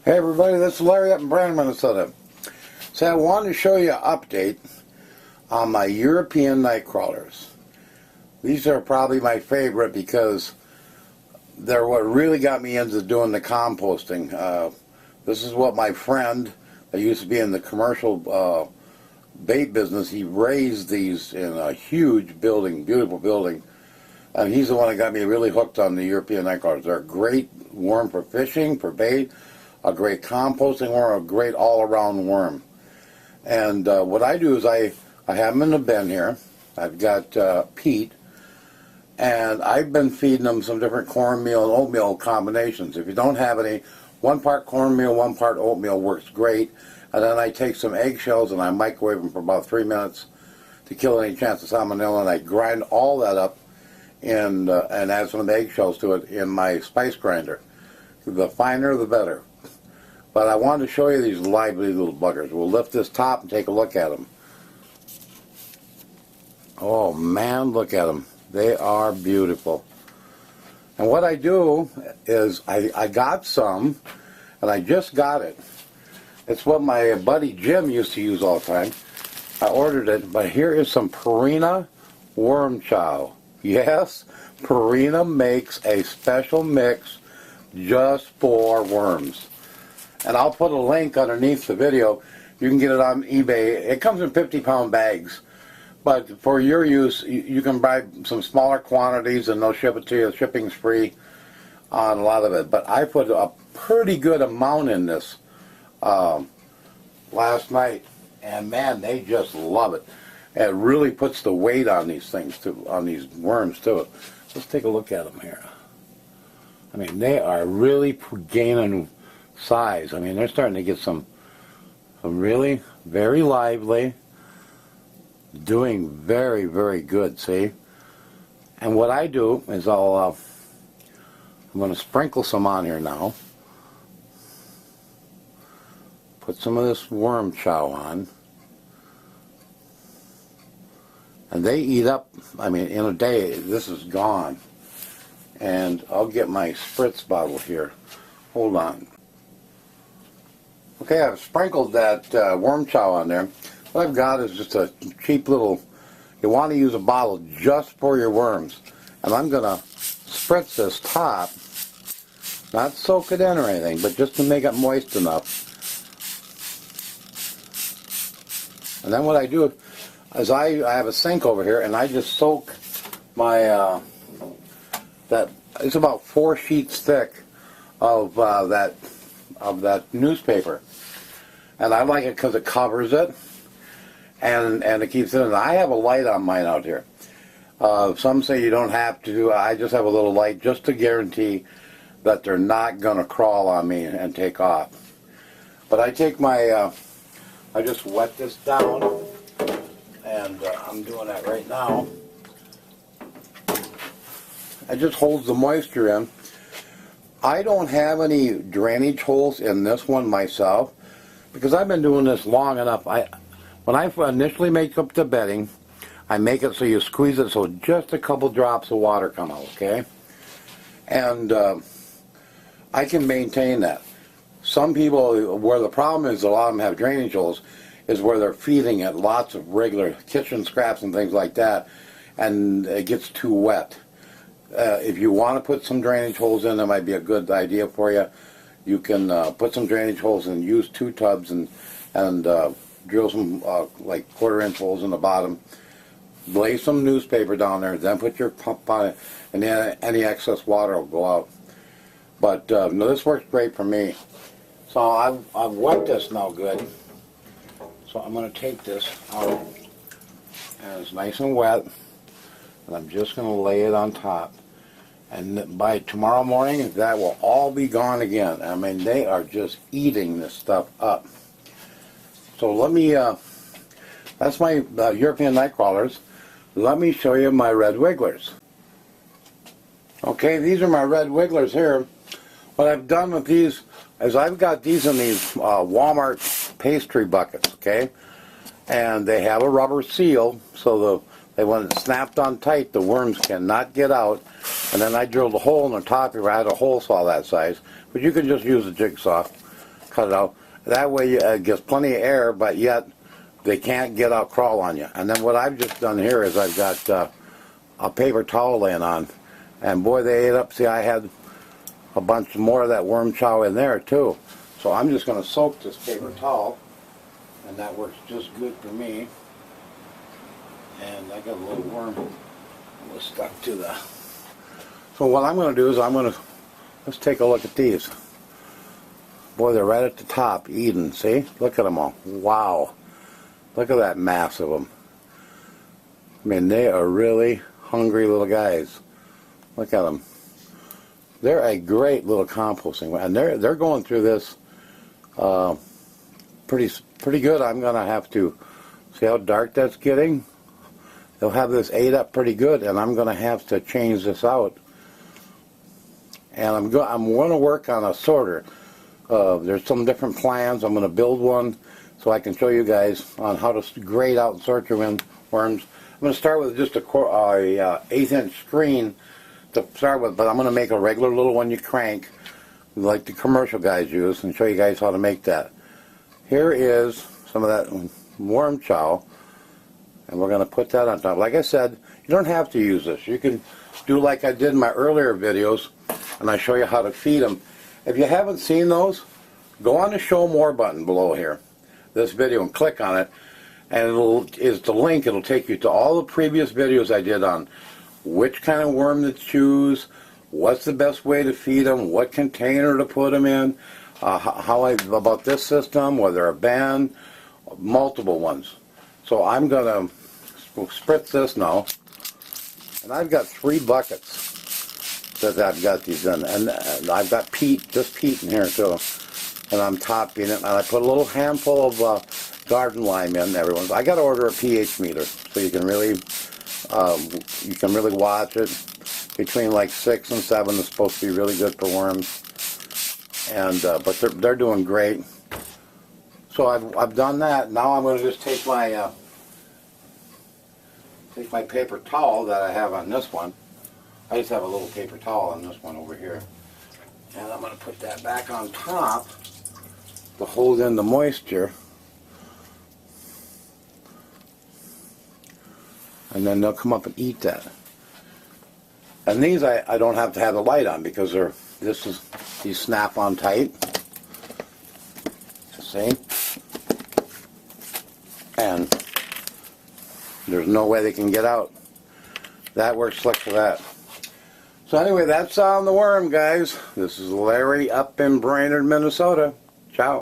Hey everybody, this is Larry up in Brandon, Minnesota. So I wanted to show you an update on my European Nightcrawlers. These are probably my favorite because they're what really got me into doing the composting. This is what my friend that used to be in the commercial bait business, he raised these in a huge building, beautiful building. And he's the one that got me really hooked on the European Nightcrawlers. They're a great worm for fishing, for bait, a great composting worm, a great all-around worm. And what I do is I have them in the bin here. I've got peat, and I've been feeding them some different cornmeal and oatmeal combinations. If you don't have any, 1 part cornmeal, 1 part oatmeal works great. And then I take some eggshells and I microwave them for about 3 minutes to kill any chance of salmonella, and I grind all that up and add some eggshells to it in my spice grinder. The finer the better. But I wanted to show you these lively little buggers. We'll lift this top and take a look at them. Oh man, look at them. They are beautiful. And what I do is I got some, and I just got it. It's what my buddy Jim used to use all the time. I ordered it, but here is some Purina worm chow. Yes, Purina makes a special mix just for worms. And I'll put a link underneath the video. You can get it on eBay. It comes in 50-pound bags. But for your use, you can buy some smaller quantities and they'll ship it to you. Shipping's free on a lot of it. But I put a pretty good amount in this last night. And man, they just love it. And it really puts the weight on these things, too, on these worms, too. Let's take a look at them here. I mean, they are really gaining size. I mean, they're starting to get some really very lively, doing very, very good, see? And what I do is I'm going to sprinkle some on here now. Put some of this worm chow on. And they eat up, I mean, in a day, this is gone. And I'll get my spritz bottle here. Hold on. Okay, I've sprinkled that worm chow on there. What I've got is just a cheap little, you want to use a bottle just for your worms. And I'm going to spritz this top, not soak it in or anything, but just to make it moist enough. And then what I do is I have a sink over here, and I just soak my, it's about 4 sheets thick of that newspaper. And I like it because it covers it, and it keeps it in. I have a light on mine out here. Some say you don't have to. I just have a little light just to guarantee that they're not going to crawl on me and take off. But I take my, I just wet this down, and I'm doing that right now. It just holds the moisture in. I don't have any drainage holes in this one myself because I've been doing this long enough. When I initially make up the bedding, I make it so you squeeze it so just a couple drops of water come out, okay? And I can maintain that. Some people, where the problem is a lot of them have drainage holes, is where they're feeding it lots of regular kitchen scraps and things like that, and it gets too wet. If you want to put some drainage holes in, that might be a good idea for you. You can put some drainage holes and use 2 tubs and drill some like 1/4-inch holes in the bottom. Lay some newspaper down there, then put your pump on it, and then any excess water will go out. But no, this works great for me. So I've wet this now good. So I'm going to take this out, and it's nice and wet, and I'm just going to lay it on top. And by tomorrow morning, that will all be gone again. I mean, they are just eating this stuff up. So let me, that's my European Nightcrawlers. Let me show you my red wigglers. Okay, these are my red wigglers here. What I've done with these is I've got these in these Walmart pastry buckets, okay? And they have a rubber seal, so when it's snapped on tight, the worms cannot get out. And then I drilled a hole in the top here. I had a hole saw that size, but you can just use a jigsaw. cut it out. That way it gets plenty of air, but yet they can't get out, crawl on you. And then what I've just done here is I've got a paper towel laying on, and boy, they ate up. See, I had a bunch more of that worm chow in there too. So I'm just going to soak this paper towel, and that works just good for me. And I got a little worm that was stuck to the... So what I'm going to do is let's take a look at these. Boy, they're right at the top, eating, see? Look at them all. Wow. Look at that mass of them. I mean, they are really hungry little guys. Look at them. They're a great little composting, and they're going through this pretty good. I'm going to have to see how dark that's getting. They'll have this ate up pretty good, and I'm going to have to change this out. And I'm going to work on a sorter. There's some different plans. I'm going to build one so I can show you guys on how to grade out and sort your worms. I'm going to start with just a 1/8" screen to start with, but I'm going to make a regular little one you crank like the commercial guys use and show you guys how to make that. Here is some of that worm chow, and we're going to put that on top. Like I said, you don't have to use this. You can do like I did in my earlier videos, and I show you how to feed them. If you haven't seen those, go on the show more button below here, this video, and click on it, and is the link. It'll take you to all the previous videos I did on which kind of worm to choose, what's the best way to feed them, what container to put them in, about this system, whether a band, multiple ones. So I'm going to spritz this now, and I've got 3 buckets that I've got these in, and I've got just peat in here too, and I'm topping it, and I put a little handful of garden lime in. I got to order a pH meter so you can really watch it. Between like 6 and 7 is supposed to be really good for worms, and but they're doing great. So I've done that. Now I'm going to just take my paper towel that I have on this one. I just have a little paper towel on this one over here, and I'm going to put that back on top to hold in the moisture, and then they'll come up and eat that. And these I don't have to have the light on because these snap on tight. See? And there's no way they can get out. That works slick for that. So anyway, that's on the worm, guys. This is Larry up in Brainerd, Minnesota. Ciao.